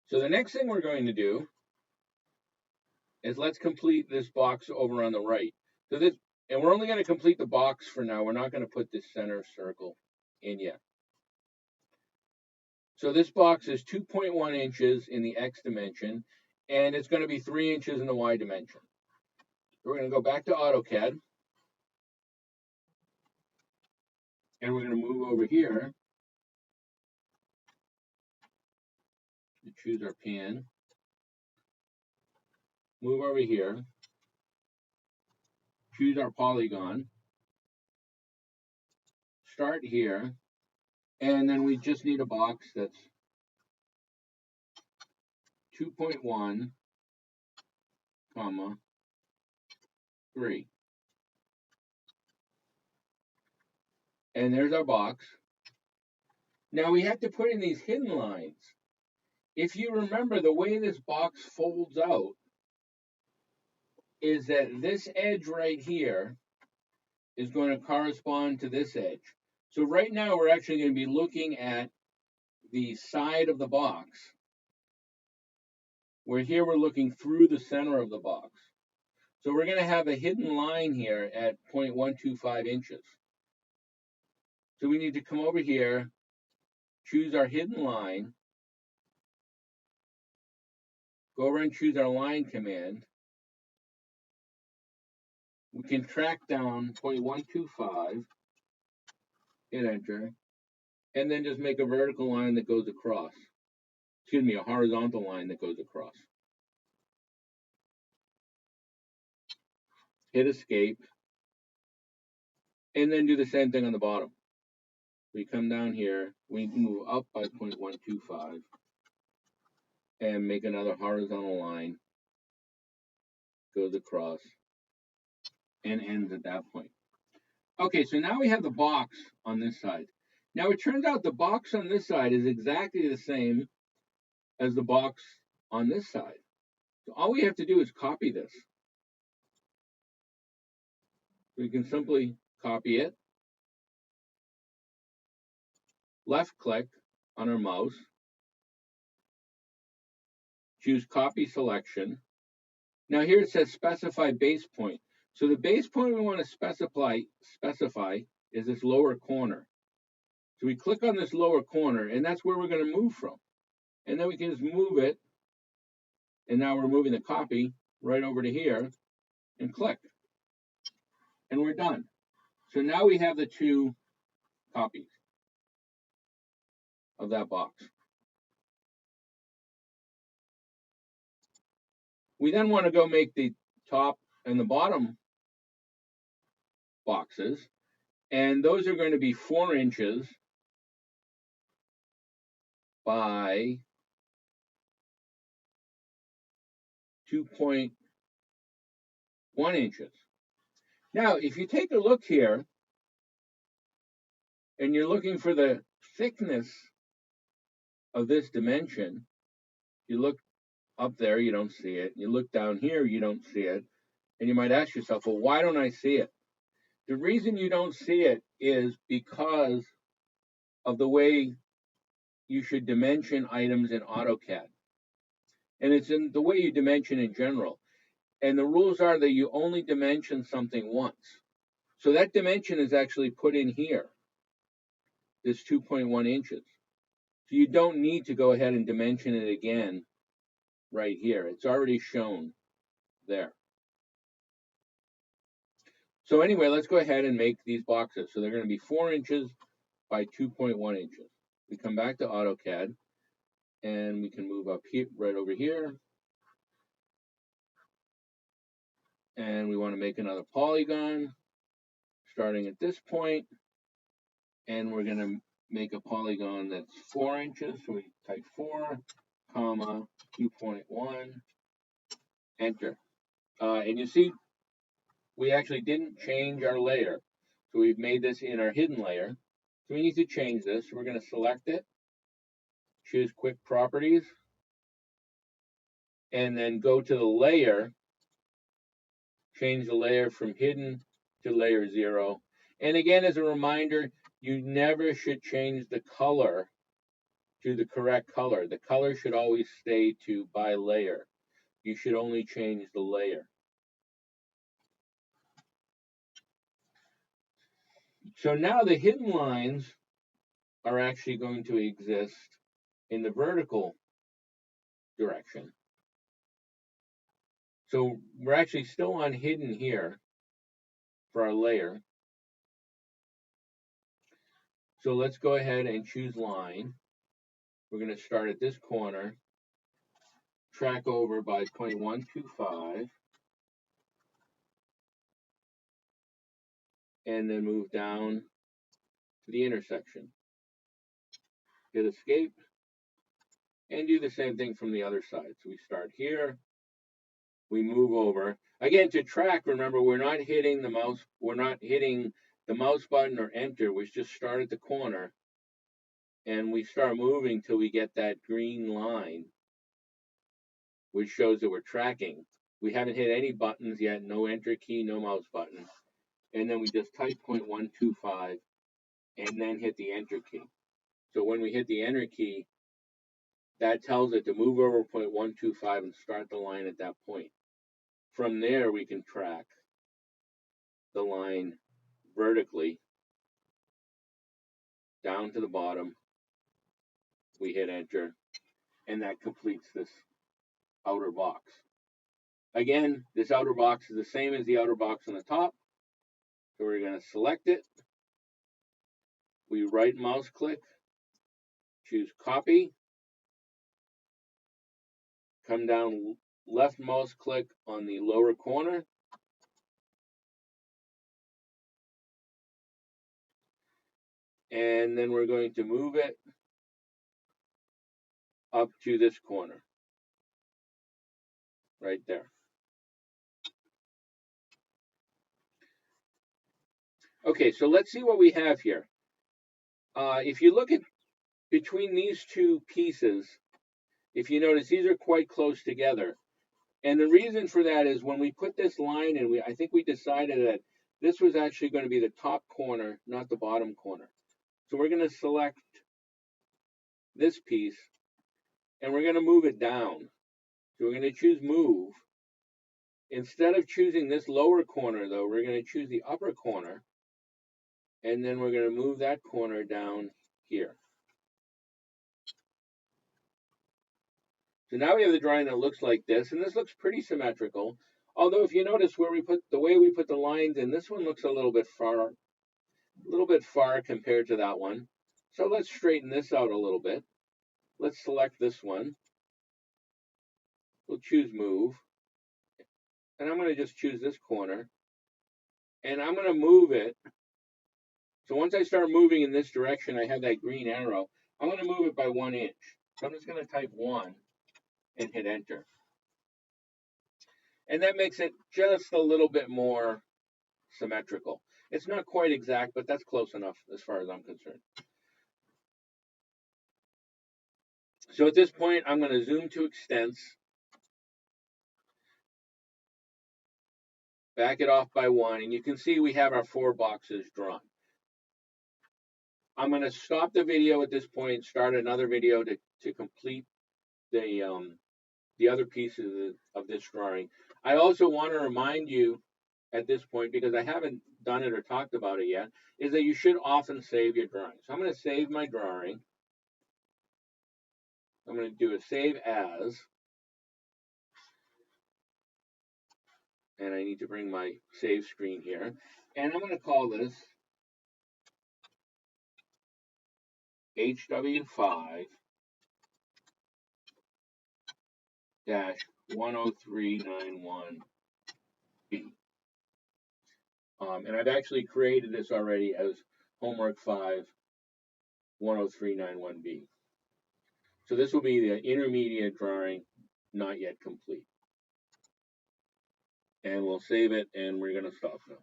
So the next thing we're going to do is let's complete this box over on the right. So this, and we're only going to complete the box for now. We're not going to put this center circle in yet. So this box is 2.1 inches in the X dimension, and it's going to be 3 inches in the Y dimension. We're going to go back to AutoCAD, and we're going to move over here to choose our pan. Move over here, choose our polygon, start here, and then we just need a box that's 2.1, comma, 3. And there's our box. Now we have to put in these hidden lines. If you remember, the way this box folds out is that this edge right here is going to correspond to this edge. So right now we're actually going to be looking at the side of the box, where here we're looking through the center of the box. So we're going to have a hidden line here at 0.125 inches. So we need to come over here, choose our hidden line, go over and choose our line command. We can track down 0.125, hit enter, and then just make a vertical line that goes across. Excuse me, a horizontal line that goes across. Hit escape, and then do the same thing on the bottom. We come down here, we move up by 0.125, and make another horizontal line, goes across, and ends at that point. Okay, so now we have the box on this side. Now it turns out the box on this side is exactly the same as the box on this side. So all we have to do is copy this. We can simply copy it, left click on our mouse, choose copy selection. Now here it says specify base point. So the base point we want to specify is this lower corner. So we click on this lower corner, and that's where we're going to move from. And then we can just move it, and now we're moving the copy right over to here, and click. And we're done. So now we have the 2 copies of that box. We then want to go make the top and the bottom boxes, and those are going to be 4 inches by 2.1 inches. Now, if you take a look here, and you're looking for the thickness of this dimension, you look up there, you don't see it. You look down here, you don't see it. And you might ask yourself, well, why don't I see it? The reason you don't see it is because of the way you should dimension items in AutoCAD. And it's in the way you dimension in general. And the rules are that you only dimension something once. So that dimension is actually put in here, this 2.1 inches. So you don't need to go ahead and dimension it again right here. It's already shown there. So anyway, let's go ahead and make these boxes. So they're going to be 4 inches by 2.1 inches. We come back to AutoCAD, and we can move up here, right over here. And we want to make another polygon, starting at this point. And we're going to make a polygon that's 4 inches. So we type 4, comma, 2.1, enter. And you see, we actually didn't change our layer. So we've made this in our hidden layer. So we need to change this. We're going to select it, choose Quick Properties, and then go to the layer, change the layer from hidden to layer 0. And again, as a reminder, you never should change the color to the correct color. The color should always stay to by layer. You should only change the layer. So now the hidden lines are actually going to exist in the vertical direction. So we're actually still on hidden here for our layer. So let's go ahead and choose line. We're going to start at this corner, track over by 0.125, and then move down to the intersection. Hit escape, and do the same thing from the other side. So we start here, we move over. Again, to track, remember, we're not hitting the mouse button or enter. We just start at the corner, and we start moving till we get that green line, which shows that we're tracking. We haven't hit any buttons yet, no enter key, no mouse button. And then we just type 0.125 and then hit the enter key. So when we hit the enter key, that tells it to move over 0.125 and start the line at that point. From there, we can track the line vertically down to the bottom. We hit enter, and that completes this outer box. Again, this outer box is the same as the outer box on the top. So we're going to select it. We right mouse click, choose copy, come down left mouse click on the lower corner, and then we're going to move it up to this corner right there. Okay, so let's see what we have here. If you look at between these two pieces, if you notice, these are quite close together. And the reason for that is when we put this line in, I think we decided that this was actually going to be the top corner, not the bottom corner. So we're going to select this piece, and we're going to move it down. So we're going to choose move. Instead of choosing this lower corner, though, we're going to choose the upper corner, and then we're going to move that corner down here. So now we have the drawing that looks like this, and this looks pretty symmetrical. Although if you notice where we put the way we put the lines in, this one looks a little bit far compared to that one. So let's straighten this out a little bit. Let's select this one. We'll choose move. And I'm going to just choose this corner. And I'm going to move it. So once I start moving in this direction, I have that green arrow. I'm going to move it by 1 inch. So I'm just going to type 1 and hit enter. And that makes it just a little bit more symmetrical. It's not quite exact, but that's close enough as far as I'm concerned. So at this point, I'm going to zoom to extents, back it off by 1, and you can see we have our 4 boxes drawn. I'm going to stop the video at this point, start another video to complete the other pieces of this drawing. I also want to remind you at this point, because I haven't done it or talked about it yet, is that you should often save your drawing. So I'm going to save my drawing. I'm going to do a save as. And I need to bring my save screen here. And I'm going to call this HW5-10391B. And I've actually created this already as homework 5 10391B. So this will be the intermediate drawing, not yet complete. And we'll save it, and we're going to stop now.